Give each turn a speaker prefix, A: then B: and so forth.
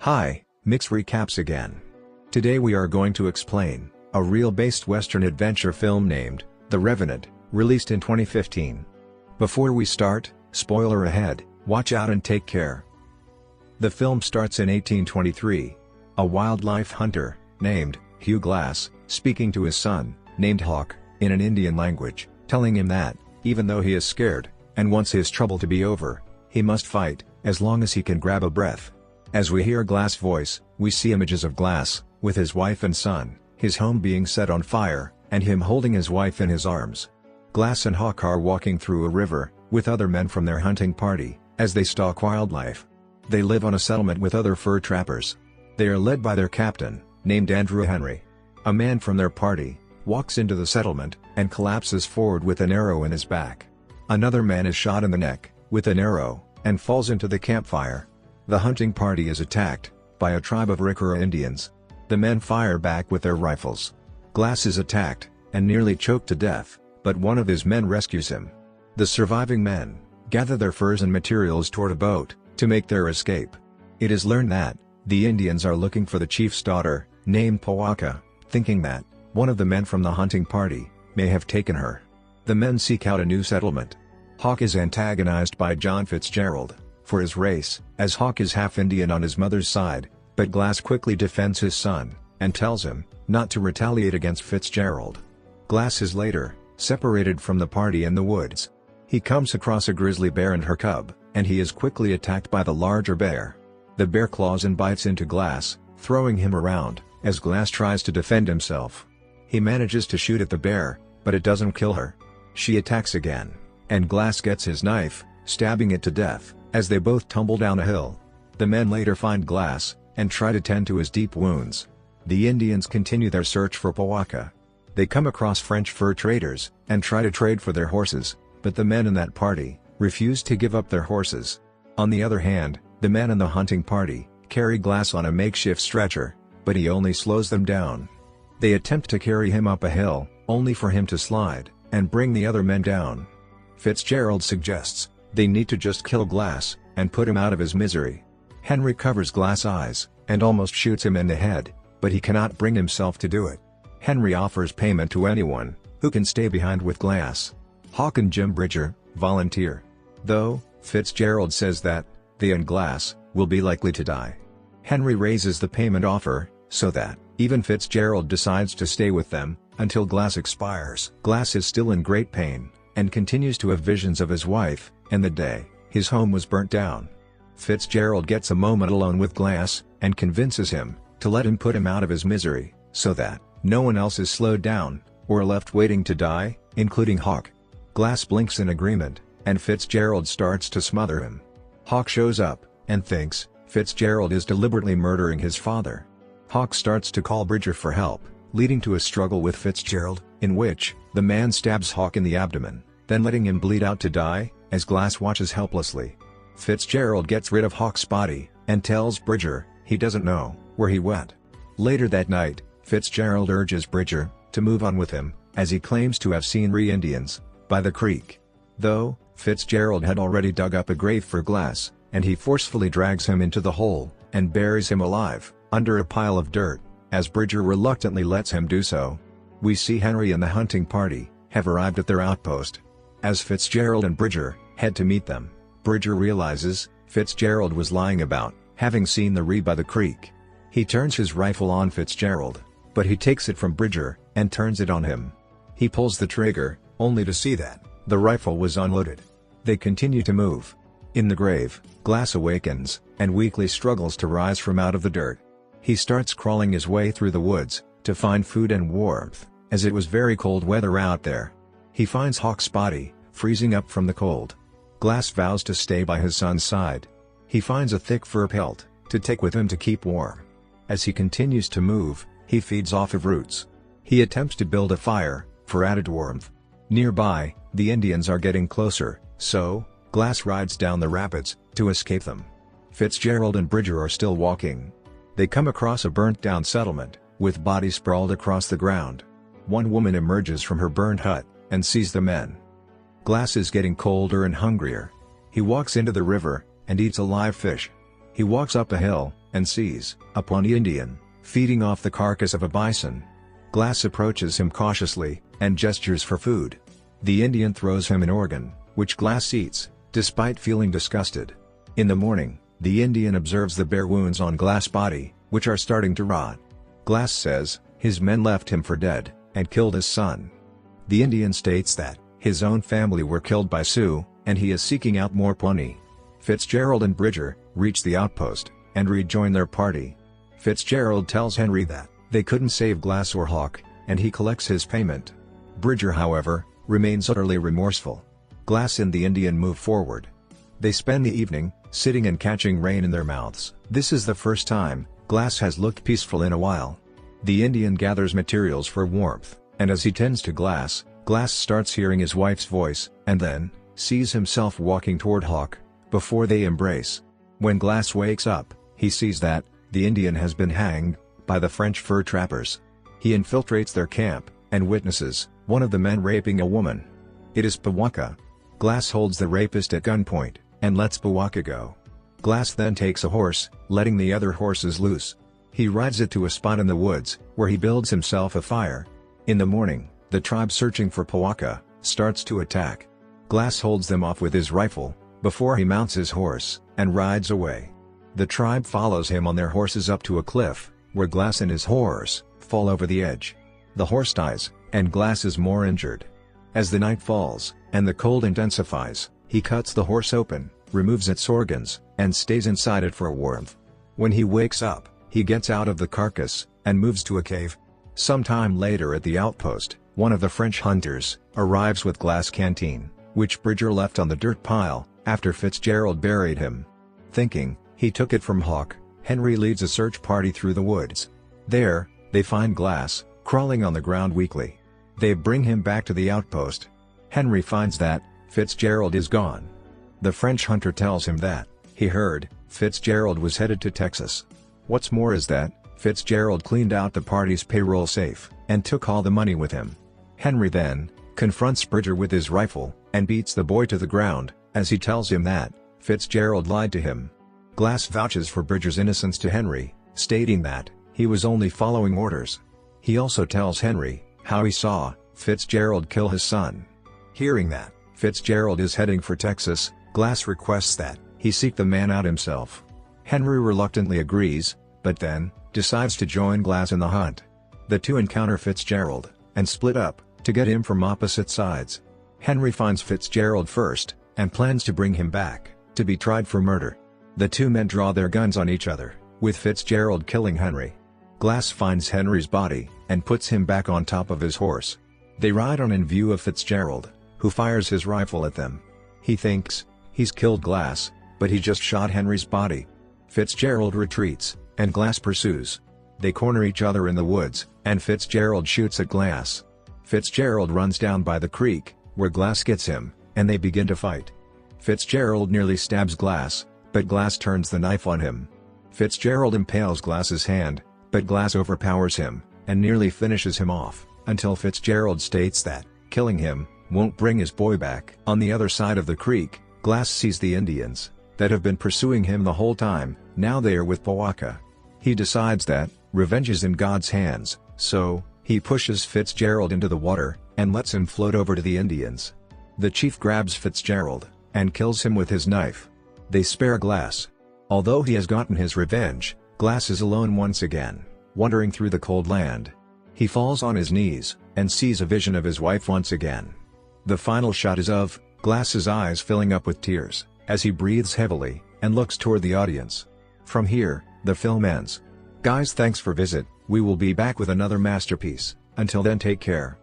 A: Hi, Mix Recaps again. Today we are going to explain a real-based Western adventure film named The Revenant, released in 2015. Before we start, spoiler ahead, watch out and take care. The film starts in 1823. A wildlife hunter, named Hugh Glass, speaking to his son, named Hawk, in an Indian language, telling him that, even though he is scared, and wants his trouble to be over, he must fight, as long as he can grab a breath. As we hear Glass' voice, we see images of Glass, with his wife and son, his home being set on fire, and him holding his wife in his arms. Glass and Hawk are walking through a river, with other men from their hunting party, as they stalk wildlife. They live on a settlement with other fur trappers. They are led by their captain, named Andrew Henry. A man from their party walks into the settlement, and collapses forward with an arrow in his back. Another man is shot in the neck, with an arrow, and falls into the campfire. The hunting party is attacked by a tribe of Rikura Indians. The men fire back with their rifles. Glass is attacked, and nearly choked to death, but one of his men rescues him. The surviving men gather their furs and materials toward a boat to make their escape. It is learned that the Indians are looking for the chief's daughter, named Powaka, thinking that one of the men from the hunting party may have taken her. The men seek out a new settlement. Hawk is antagonized by John Fitzgerald for his race, as Hawk is half Indian on his mother's side, but Glass quickly defends his son, and tells him not to retaliate against Fitzgerald. Glass is later separated from the party in the woods. He comes across a grizzly bear and her cub, and he is quickly attacked by the larger bear. The bear claws and bites into Glass, throwing him around, as Glass tries to defend himself. He manages to shoot at the bear, but it doesn't kill her. She attacks again, and Glass gets his knife, stabbing it to death, as they both tumble down a hill. The men later find Glass, and try to tend to his deep wounds. The Indians continue their search for Powaka. They come across French fur traders, and try to trade for their horses, but the men in that party refuse to give up their horses. On the other hand, the men in the hunting party carry Glass on a makeshift stretcher, but he only slows them down. They attempt to carry him up a hill, only for him to slide, and bring the other men down. Fitzgerald suggests they need to just kill Glass, and put him out of his misery. Henry covers Glass' eyes, and almost shoots him in the head, but he cannot bring himself to do it. Henry offers payment to anyone who can stay behind with Glass. Hawk and Jim Bridger volunteer, though Fitzgerald says that they and Glass will be likely to die. Henry raises the payment offer, so that even Fitzgerald decides to stay with them until Glass expires. Glass is still in great pain, and continues to have visions of his wife, and the day his home was burnt down. Fitzgerald gets a moment alone with Glass, and convinces him to let him put him out of his misery, so that no one else is slowed down, or left waiting to die, including Hawk. Glass blinks in agreement, and Fitzgerald starts to smother him. Hawk shows up, and thinks Fitzgerald is deliberately murdering his father. Hawk starts to call Bridger for help, leading to a struggle with Fitzgerald, in which the man stabs Hawk in the abdomen, then letting him bleed out to die, as Glass watches helplessly. Fitzgerald gets rid of Hawk's body, and tells Bridger he doesn't know where he went. Later that night, Fitzgerald urges Bridger to move on with him, as he claims to have seen Indians by the creek. Though Fitzgerald had already dug up a grave for Glass, and he forcefully drags him into the hole, and buries him alive under a pile of dirt, as Bridger reluctantly lets him do so. We see Henry and the hunting party have arrived at their outpost. As Fitzgerald and Bridger head to meet them, Bridger realizes Fitzgerald was lying about having seen the Ree by the creek. He turns his rifle on Fitzgerald, but he takes it from Bridger, and turns it on him. He pulls the trigger, only to see that the rifle was unloaded. They continue to move. In the grave, Glass awakens, and weakly struggles to rise from out of the dirt. He starts crawling his way through the woods to find food and warmth, as it was very cold weather out there. He finds Hawk's body freezing up from the cold. Glass vows to stay by his son's side. He finds a thick fur pelt to take with him to keep warm. As he continues to move, he feeds off of roots. He attempts to build a fire for added warmth. Nearby, the Indians are getting closer, so Glass rides down the rapids to escape them. Fitzgerald and Bridger are still walking. They come across a burnt-down settlement, with bodies sprawled across the ground. One woman emerges from her burned hut, and sees the men. Glass is getting colder and hungrier. He walks into the river, and eats a live fish. He walks up a hill, and sees a Pawnee Indian feeding off the carcass of a bison. Glass approaches him cautiously and gestures for food. The Indian throws him an organ, which Glass eats, despite feeling disgusted. In the morning, the Indian observes the bare wounds on Glass' body, which are starting to rot. Glass says his men left him for dead and killed his son. The Indian states that his own family were killed by Sioux, and he is seeking out more Pawnee. Fitzgerald and Bridger reach the outpost and rejoin their party. Fitzgerald tells Henry that they couldn't save Glass or Hawk, and he collects his payment. Bridger, however, remains utterly remorseful. Glass and the Indian move forward. They spend the evening sitting and catching rain in their mouths. This is the first time Glass has looked peaceful in a while. The Indian gathers materials for warmth, and as he tends to Glass, Glass starts hearing his wife's voice, and then sees himself walking toward Hawk, before they embrace. When Glass wakes up, he sees that the Indian has been hanged by the French fur trappers. He infiltrates their camp and witnesses one of the men raping a woman. It is Powaka. Glass holds the rapist at gunpoint and lets Powaka go. Glass then takes a horse, letting the other horses loose. He rides it to a spot in the woods, where he builds himself a fire. In the morning, the tribe searching for Powaka starts to attack. Glass holds them off with his rifle, before he mounts his horse and rides away. The tribe follows him on their horses up to a cliff, where Glass and his horse fall over the edge. The horse dies, and Glass is more injured. As the night falls, and the cold intensifies, he cuts the horse open, removes its organs, and stays inside it for warmth. When he wakes up, he gets out of the carcass, and moves to a cave. Sometime later at the outpost, one of the French hunters arrives with Glass' canteen, which Bridger left on the dirt pile after Fitzgerald buried him. Thinking he took it from Hawk, Henry leads a search party through the woods. There, they find Glass crawling on the ground weakly. They bring him back to the outpost. Henry finds that Fitzgerald is gone. The French hunter tells him that he heard Fitzgerald was headed to Texas. What's more is that Fitzgerald cleaned out the party's payroll safe and took all the money with him. Henry then confronts Bridger with his rifle and beats the boy to the ground, as he tells him that Fitzgerald lied to him. Glass vouches for Bridger's innocence to Henry, stating that he was only following orders. He also tells Henry how he saw Fitzgerald kill his son. Hearing that Fitzgerald is heading for Texas, Glass requests that he seek the man out himself. Henry reluctantly agrees, but then decides to join Glass in the hunt. The two encounter Fitzgerald and split up to get him from opposite sides. Henry finds Fitzgerald first and plans to bring him back to be tried for murder. The two men draw their guns on each other, with Fitzgerald killing Henry. Glass finds Henry's body and puts him back on top of his horse. They ride on in view of Fitzgerald, who fires his rifle at them. He thinks he's killed Glass, but he just shot Henry's body. Fitzgerald retreats, and Glass pursues. They corner each other in the woods, and Fitzgerald shoots at Glass. Fitzgerald runs down by the creek, where Glass gets him, and they begin to fight. Fitzgerald nearly stabs Glass, but Glass turns the knife on him. Fitzgerald impales Glass's hand, but Glass overpowers him and nearly finishes him off, until Fitzgerald states that killing him won't bring his boy back. On the other side of the creek, Glass sees the Indians that have been pursuing him the whole time. Now they are with Powaka. He decides that revenge is in God's hands, so he pushes Fitzgerald into the water and lets him float over to the Indians. The chief grabs Fitzgerald and kills him with his knife. They spare Glass. Although he has gotten his revenge, Glass is alone once again, wandering through the cold land. He falls on his knees and sees a vision of his wife once again. The final shot is of Glass's eyes filling up with tears as he breathes heavily and looks toward the audience. From here, the film ends. Guys, thanks for visit. We will be back with another masterpiece. Until then, take care.